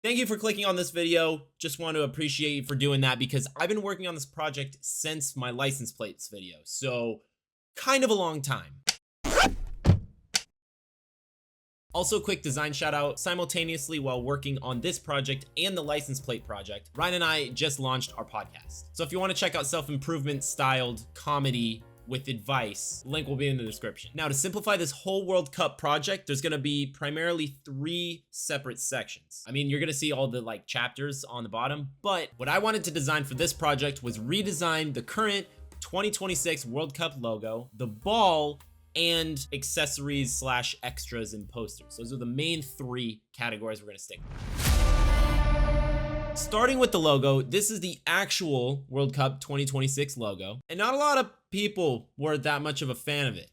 Thank you for clicking on this video. Just want to appreciate you for doing that because I've been working on this project since my license plates video, so kind of a long time. Also, quick design shout out. Simultaneously while working on this project and the license plate project, Ryan and I just launched our podcast. So if you want to check out self-improvement styled comedy with advice, link will be in the description. Now, to simplify this whole World Cup project, there's going to be primarily 3 separate sections. I mean, you're going to see all the chapters on the bottom, but what I wanted to design for this project was redesign the current 2026 World Cup logo, the ball, and accessories slash extras and posters. Those are the main 3 categories we're going to stick with. Starting with the logo, this is the actual World Cup 2026 logo, and not a lot of people were that much of a fan of it.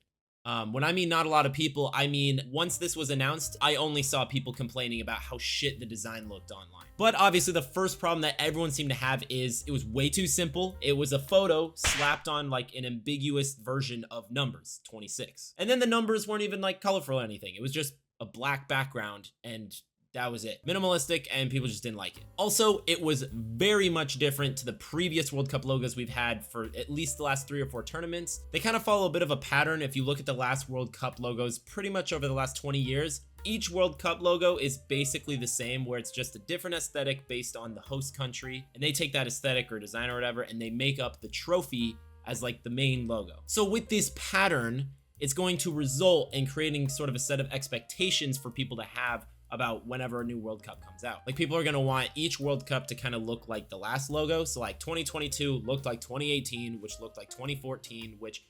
When I mean not a lot of people, I mean once this was announced, I only saw people complaining about how shit the design looked online. But obviously the first problem that everyone seemed to have is it was way too simple. It was a photo slapped on an ambiguous version of numbers, 26. And then the numbers weren't even colorful or anything. It was just a black background and that was it. Minimalistic, and people just didn't like it. Also, it was very much different to the previous World Cup logos we've had for at least the last 3 or 4 tournaments. They kind of follow a bit of a pattern. If you look at the last World Cup logos pretty much over the last 20 years, each World Cup logo is basically the same, where it's just a different aesthetic based on the host country, and they take that aesthetic or design or whatever, and they make up the trophy as the main logo. So with this pattern, it's going to result in creating sort of a set of expectations for people to have about whenever a new World Cup comes out. People are going to want each World Cup to kind of look like the last logo. So 2022 looked like 2018, which looked like 2014, which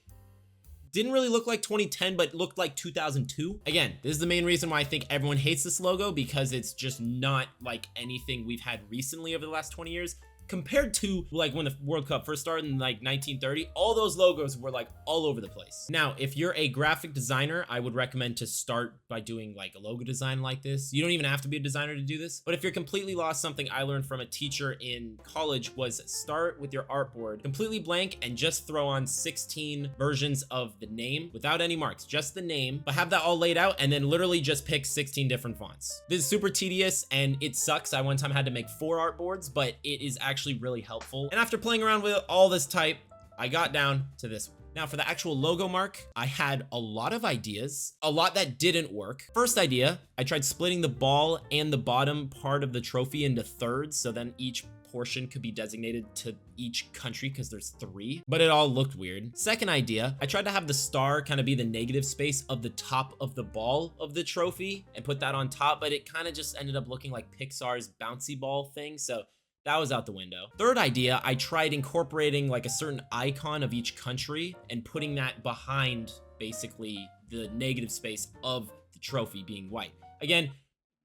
didn't really look like 2010, but looked like 2002. Again, this is the main reason why I think everyone hates this logo, because it's just not like anything we've had recently over the last 20 years. Compared to when the World Cup first started in 1930, all those logos were all over the place. Now, if you're a graphic designer, I would recommend to start by doing a logo design like this. You don't even have to be a designer to do this. But if you're completely lost, something I learned from a teacher in college was start with your artboard completely blank and just throw on 16 versions of the name without any marks, just the name, but have that all laid out and then literally just pick 16 different fonts. This is super tedious and it sucks. I one time had to make 4 artboards, but it is actually really helpful. And after playing around with all this type, I got down to this one. Now for the actual logo mark, I had a lot of ideas, a lot that didn't work. First idea, I tried splitting the ball and the bottom part of the trophy into thirds, so then each portion could be designated to each country because there's 3, but it all looked weird. Second idea, I tried to have the star kind of be the negative space of the top of the ball of the trophy and put that on top, but it kind of just ended up looking like Pixar's bouncy ball thing, so that was out the window. Third idea, I tried incorporating a certain icon of each country and putting that behind basically the negative space of the trophy being white. Again,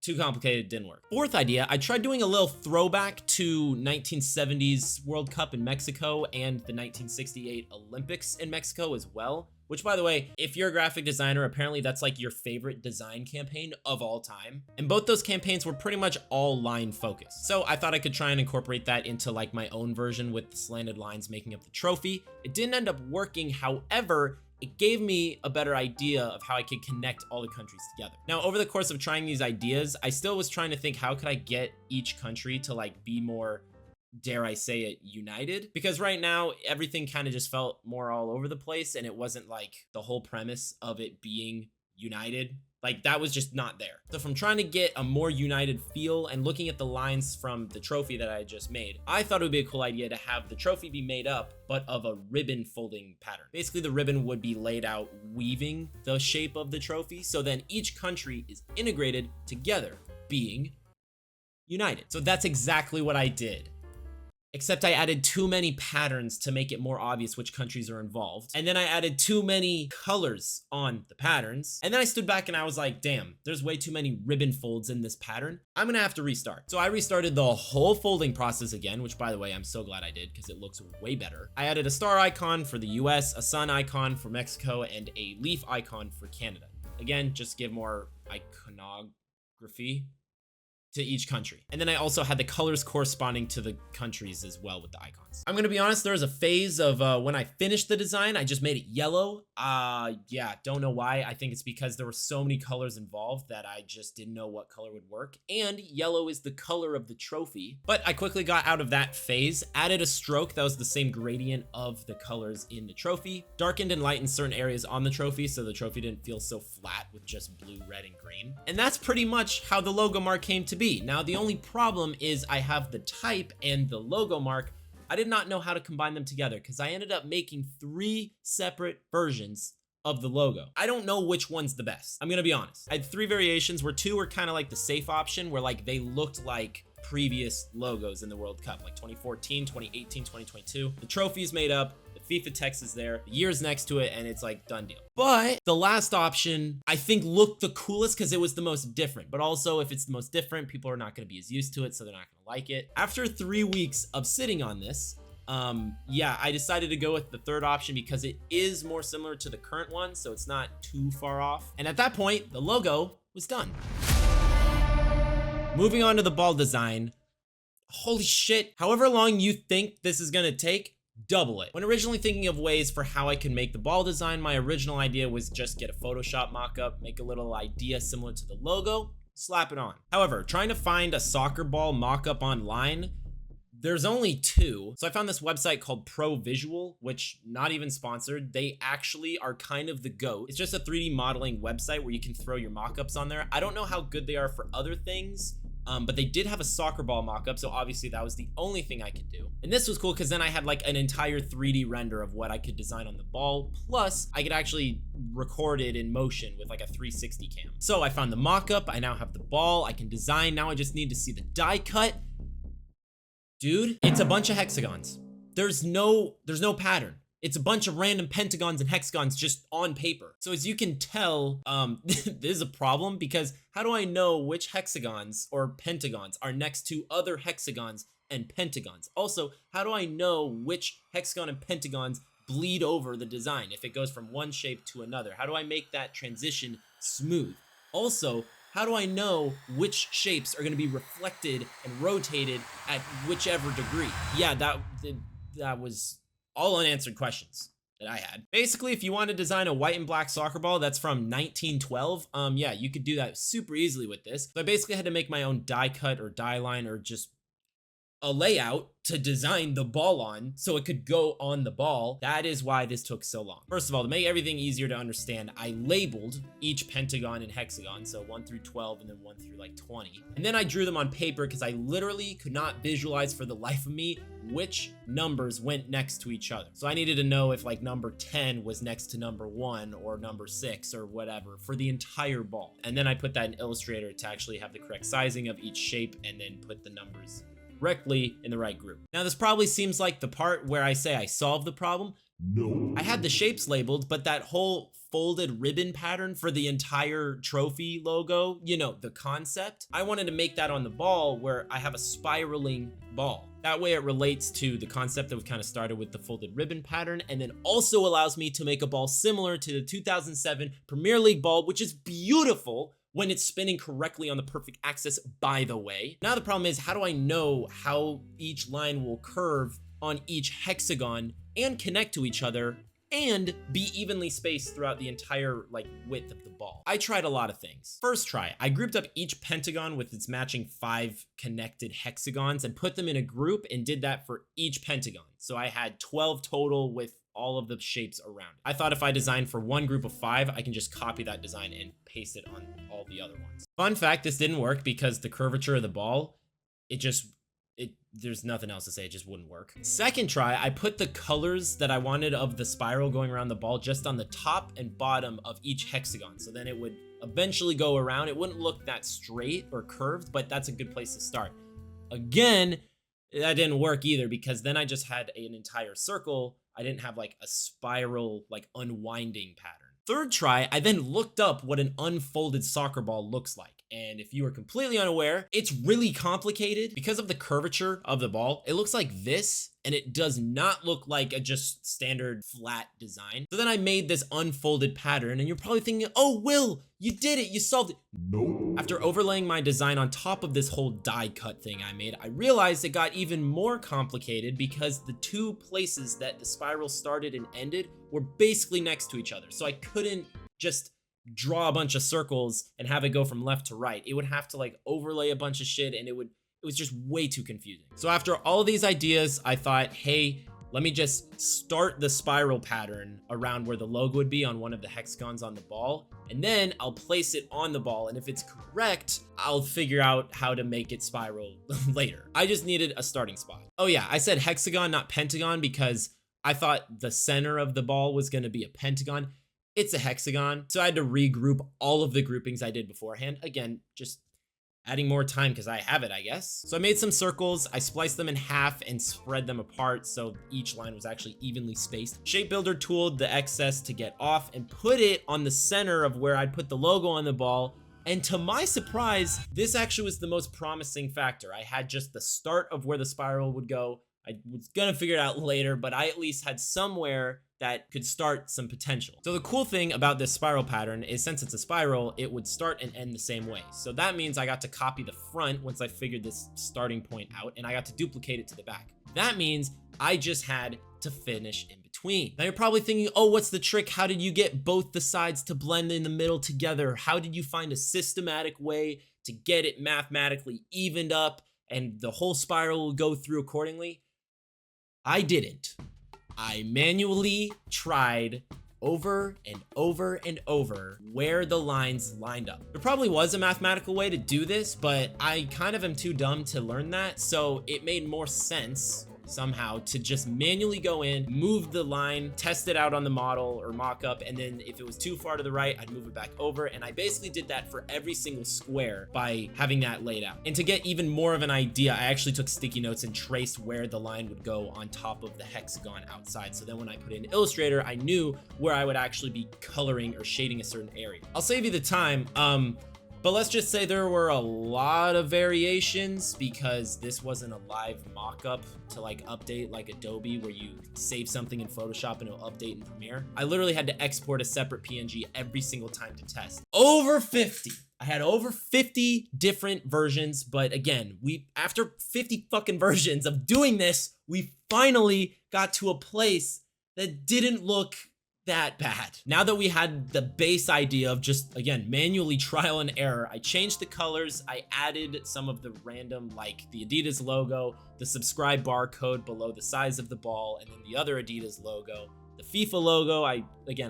too complicated, didn't work. Fourth idea, I tried doing a little throwback to 1970s World Cup in Mexico and the 1968 Olympics in Mexico as well. Which, by the way, if you're a graphic designer, apparently that's your favorite design campaign of all time. And both those campaigns were pretty much all line focused. So I thought I could try and incorporate that into my own version with the slanted lines making up the trophy. It didn't end up working. However, it gave me a better idea of how I could connect all the countries together. Now, over the course of trying these ideas, I still was trying to think, how could I get each country to be more, dare I say it, united? Because right now everything kind of just felt more all over the place, and it wasn't the whole premise of it being united. That was just not there. So from trying to get a more united feel and looking at the lines from the trophy that I just made, I thought it would be a cool idea to have the trophy be made up, but of a ribbon folding pattern. Basically, the ribbon would be laid out weaving the shape of the trophy, so then each country is integrated together, being united. So that's exactly what I did. Except I added too many patterns to make it more obvious which countries are involved. And then I added too many colors on the patterns. And then I stood back and I was like, damn, there's way too many ribbon folds in this pattern. I'm gonna have to restart. So I restarted the whole folding process again, which by the way, I'm so glad I did because it looks way better. I added a star icon for the US, a sun icon for Mexico, and a leaf icon for Canada. Again, just give more iconography. to each country. And then I also had the colors corresponding to the countries as well with the icons. I'm gonna be honest, there was a phase of when I finished the design, I just made it yellow. Yeah, don't know why. I think it's because there were so many colors involved that I just didn't know what color would work. And yellow is the color of the trophy. But I quickly got out of that phase, added a stroke that was the same gradient of the colors in the trophy, darkened and lightened certain areas on the trophy so the trophy didn't feel so flat with just blue, red, and green. And that's pretty much how the logo mark came to be. Now, the only problem is I have the type and the logo mark. I did not know how to combine them together because I ended up making 3 separate versions of the logo. I don't know which one's the best. I'm gonna be honest. I had 3 variations where 2 were kind of like the safe option where like they looked like previous logos in the World Cup, like 2014, 2018, 2022. The trophy's made up, the FIFA text is there, the year's next to it, and it's like done deal. But the last option I think looked the coolest because it was the most different, but also if it's the most different, people are not gonna be as used to it, so they're not gonna like it. After 3 weeks of sitting on this, yeah, I decided to go with the third option because it is more similar to the current one, so it's not too far off. And at that point, the logo was done. Moving on to the ball design. Holy shit, however long you think this is gonna take, double it. When originally thinking of ways for how I could make the ball design, my original idea was just get a Photoshop mock-up, make a little idea similar to the logo, slap it on. However, trying to find a soccer ball mock-up online, there's only 2. So I found this website called Pro Visual, which not even sponsored. They actually are kind of the GOAT. It's just a 3D modeling website where you can throw your mock-ups on there. I don't know how good they are for other things, but they did have a soccer ball mock-up, so obviously that was the only thing I could do. And this was cool because then I had like an entire 3D render of what I could design on the ball, plus I could actually record it in motion with like a 360 cam. So I found the mock-up, I now have the ball, I can design, now I just need to see the die cut. Dude, it's a bunch of hexagons. There's no pattern. It's a bunch of random pentagons and hexagons just on paper. So as you can tell, this is a problem because how do I know which hexagons or pentagons are next to other hexagons and pentagons? Also, how do I know which hexagon and pentagons bleed over the design if it goes from one shape to another? How do I make that transition smooth? Also, how do I know which shapes are gonna be reflected and rotated at whichever degree? Yeah, that was all unanswered questions that I had. Basically, if you want to design a white and black soccer ball that's from 1912, yeah, you could do that super easily with this. So I basically had to make my own die cut or die line or just a layout to design the ball on so it could go on the ball. That is why this took so long. First of all, to make everything easier to understand, I labeled each pentagon and hexagon, so 1 through 12 and then 1 through like 20. And then I drew them on paper because I literally could not visualize for the life of me which numbers went next to each other. So I needed to know if like number 10 was next to number 1 or number 6 or whatever for the entire ball. And then I put that in Illustrator to actually have the correct sizing of each shape and then put the numbers correctly in the right group. Now this probably seems like the part where I say I solved the problem. No. I had the shapes labeled, but that whole folded ribbon pattern for the entire trophy logo, you know, the concept, I wanted to make that on the ball where I have a spiraling ball. That way it relates to the concept that we kind of started with the folded ribbon pattern and then also allows me to make a ball similar to the 2007 Premier League ball, which is beautiful when it's spinning correctly on the perfect axis, by the way. Now the problem is, how do I know how each line will curve on each hexagon and connect to each other and be evenly spaced throughout the entire like width of the ball? I tried a lot of things. First try, I grouped up each pentagon with its matching 5 connected hexagons and put them in a group and did that for each pentagon. So I had 12 total with all of the shapes around it. I thought if I designed for one group of 5, I can just copy that design and paste it on all the other ones. Fun fact, this didn't work because the curvature of the ball, there's nothing else to say, it just wouldn't work. Second try, I put the colors that I wanted of the spiral going around the ball just on the top and bottom of each hexagon. So then it would eventually go around. It wouldn't look that straight or curved, but that's a good place to start. Again, that didn't work either because then I just had an entire circle. I didn't have like a spiral, like unwinding pattern. Third try, I then looked up what an unfolded soccer ball looks like. And if you are completely unaware, it's really complicated because of the curvature of the ball. It looks like this, and it does not look like a just standard flat design. So then I made this unfolded pattern, and you're probably thinking, oh, Will, you did it, you solved it. Nope. After overlaying my design on top of this whole die cut thing I made, I realized it got even more complicated because the two places that the spiral started and ended were basically next to each other. So I couldn't just draw a bunch of circles and have it go from left to right. It would have to like overlay a bunch of shit, and it was just way too confusing. So after all of these ideas, I thought, hey, let me just start the spiral pattern around where the logo would be on one of the hexagons on the ball, and then I'll place it on the ball, and if it's correct, I'll figure out how to make it spiral later. I just needed a starting spot. Oh yeah, I said hexagon, not pentagon, because I thought the center of the ball was gonna be a pentagon. It's a hexagon, so I had to regroup all of the groupings I did beforehand. Again, just adding more time because I have it, I guess. So I made some circles, I spliced them in half and spread them apart so each line was actually evenly spaced. Shape Builder tooled the excess to get off and put it on the center of where I'd put the logo on the ball. And to my surprise, this actually was the most promising factor. I had just the start of where the spiral would go. I was gonna figure it out later, but I at least had somewhere that could start some potential. So the cool thing about this spiral pattern is since it's a spiral, it would start and end the same way. So that means I got to copy the front once I figured this starting point out, and I got to duplicate it to the back. That means I just had to finish in between. Now you're probably thinking, oh, what's the trick? How did you get both the sides to blend in the middle together? How did you find a systematic way to get it mathematically evened up and the whole spiral will go through accordingly? I didn't. I manually tried over and over and over where the lines lined up. There probably was a mathematical way to do this, but I kind of am too dumb to learn that, so it made more sense somehow to just manually go in, move the line, test it out on the model or mock-up, and then if it was too far to the right, I'd move it back over, and I basically did that for every single square by having that laid out. And to get even more of an idea, I actually took sticky notes and traced where the line would go on top of the hexagon outside, so then when I put in Illustrator, I knew where I would actually be coloring or shading a certain area. I'll save you the time, but let's just say there were a lot of variations because this wasn't a live mock-up to like update like Adobe where you save something in Photoshop and it'll update in Premiere. I literally had to export a separate PNG every single time to test. Over 50. I had over 50 different versions, but again, after 50 fucking versions of doing this, we finally got to a place that didn't look that bad. Now that we had the base idea of just, again, manually trial and error, I changed the colors, I added some of the random, like the Adidas logo, the subscribe barcode below the size of the ball, and then the other Adidas logo, the FIFA logo. I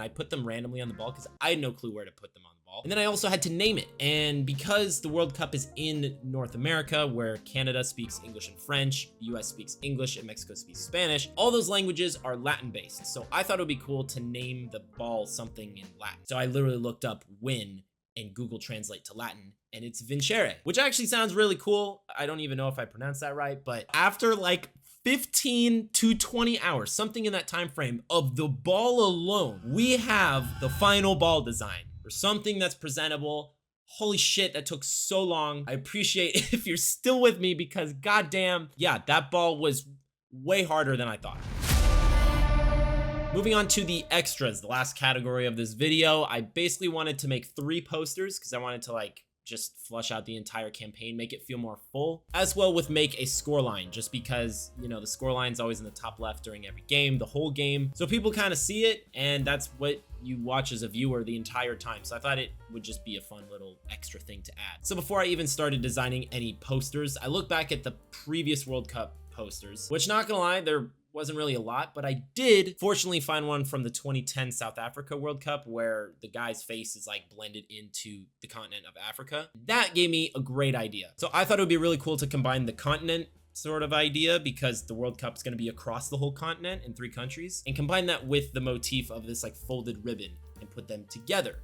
put them randomly on the ball because I had no clue where to put them on the ball. And then I also had to name it. And because the World Cup is in North America, where Canada speaks English and French, the US speaks English, and Mexico speaks Spanish, all those languages are Latin based. So I thought it would be cool to name the ball something in Latin. So I literally looked up win and Google Translate to Latin, and it's vincere, which actually sounds really cool. I don't even know if I pronounced that right, but after like 15 to 20 hours, something in that time frame of the ball alone, we have the final ball design or something that's presentable. Holy shit, that took so long. I appreciate if you're still with me because goddamn, yeah, that ball was way harder than I thought. Moving on to the extras, the last category of this video, I basically wanted to make 3 posters because I wanted to like just flush out the entire campaign, make it feel more full, as well with make a scoreline, just because, you know, the scoreline's always in the top left during every game, the whole game, so people kind of see it, and that's what you watch as a viewer the entire time. So I thought it would just be a fun little extra thing to add. So before I even started designing any posters, I looked back at the previous World Cup posters, which, not gonna lie, there wasn't really a lot, but I did fortunately find one from the 2010 South Africa World Cup where the guy's face is like blended into the continent of Africa. That gave me a great idea. So I thought it would be really cool to combine the continent sort of idea, because the World Cup is going to be across the whole continent in 3 countries, and combine that with the motif of this like folded ribbon and put them together,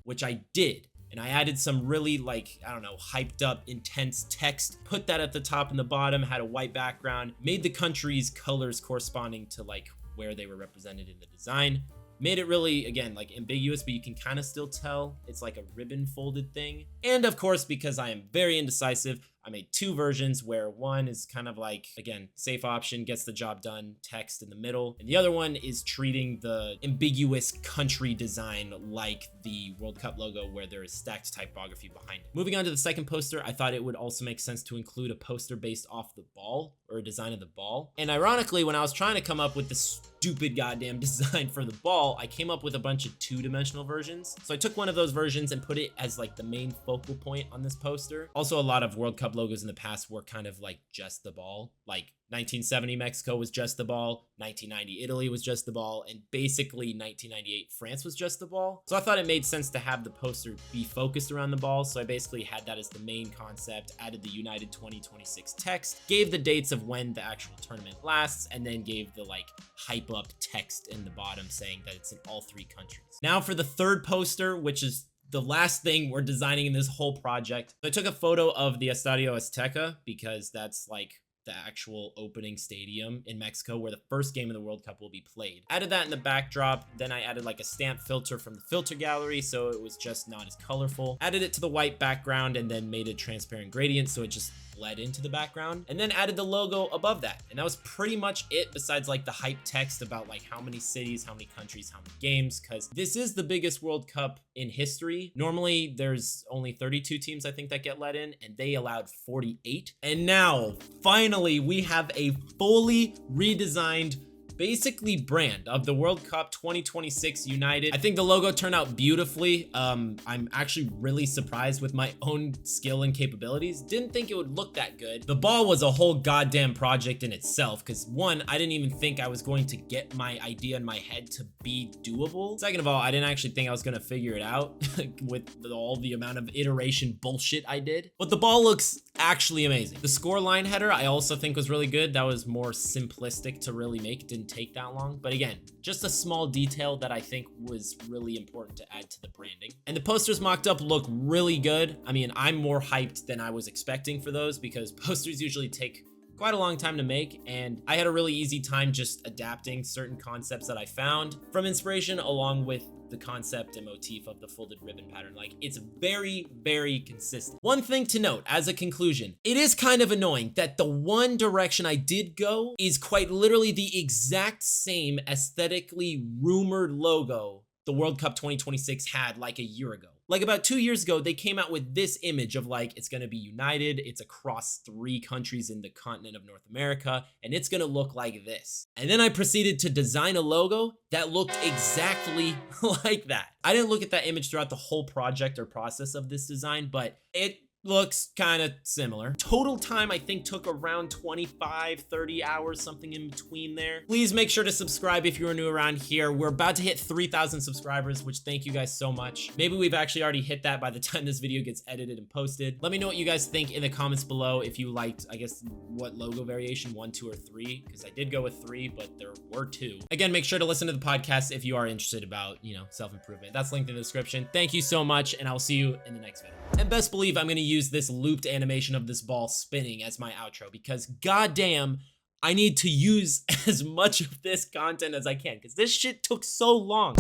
which I did. And I added some really, like, I don't know, hyped up, intense text, put that at the top and the bottom, had a white background, made the country's colors corresponding to like where they were represented in the design. Made it really, again, like ambiguous, but you can kind of still tell it's like a ribbon folded thing. And of course, because I am very indecisive, I made 2 versions where one is kind of like, again, safe option, gets the job done, text in the middle. And the other one is treating the ambiguous country design like the World Cup logo where there is stacked typography behind it. Moving on to the second poster, I thought it would also make sense to include a poster based off the ball or a design of the ball. And ironically, when I was trying to come up with this stupid goddamn design for the ball, I came up with a bunch of 2-dimensional versions. So I took one of those versions and put it as like the main focal point on this poster. Also, a lot of World Cup logos in the past were kind of like just the ball. Like 1970 Mexico was just the ball, 1990 Italy was just the ball, and basically 1998 France was just the ball. So I thought it made sense to have the poster be focused around the ball. So I basically had that as the main concept, added the United 2026 text, gave the dates of when the actual tournament lasts, and then gave the like hype up text in the bottom saying that it's in all 3 countries. Now for the third poster, which is the last thing we're designing in this whole project. So I took a photo of the Estadio Azteca because that's like the actual opening stadium in Mexico where the first game of the World Cup will be played. Added that in the backdrop, then I added like a stamp filter from the filter gallery so it was just not as colorful. Added it to the white background and then made a transparent gradient so it just bled into the background, and then added the logo above that. And that was pretty much it, besides like the hype text about like how many cities, how many countries, how many games, because this is the biggest World Cup in history. Normally there's only 32 teams I think that get let in, and they allowed 48. And now finally we have a fully redesigned basically brand of the World Cup 2026 United. I think the logo turned out beautifully. I'm actually really surprised with my own skill and capabilities. Didn't think it would look that good. The ball was a whole goddamn project in itself because one, I didn't even think I was going to get my idea in my head to be doable. Second of all, I didn't actually think I was gonna figure it out with all the amount of iteration bullshit I did. But the ball looks actually amazing. The score line header I also think was really good. That was more simplistic to really make. Didn't take that long, but again, just a small detail that I think was really important to add to the branding. And the posters mocked up look really good. I mean, I'm more hyped than I was expecting for those because posters usually take quite a long time to make, and I had a really easy time just adapting certain concepts that I found from inspiration along with the concept and motif of the folded ribbon pattern. Like, it's very, very consistent. One thing to note as a conclusion, it is kind of annoying that the one direction I did go is quite literally the exact same aesthetically rumored logo the World Cup 2026 had like a year ago. Like about 2 years ago, they came out with this image of like, it's gonna be united, it's across 3 countries in the continent of North America, and it's gonna look like this. And then I proceeded to design a logo that looked exactly like that. I didn't look at that image throughout the whole project or process of this design, but it looks kind of similar. Total time I think took around 25-30 hours, something in between there. Please make sure to subscribe if you are new around here. We're about to hit 3,000 subscribers, which thank you guys so much. Maybe we've actually already hit that by the time this video gets edited and posted. Let me know what you guys think in the comments below if you liked, I guess, what logo variation, 1, 2, or 3, because I did go with 3, but there were 2. Again, make sure to listen to the podcast if you are interested about, self-improvement. That's linked in the description. Thank you so much, and I will see you in the next video. And best believe I'm gonna use this looped animation of this ball spinning as my outro because goddamn, I need to use as much of this content as I can because this shit took so long.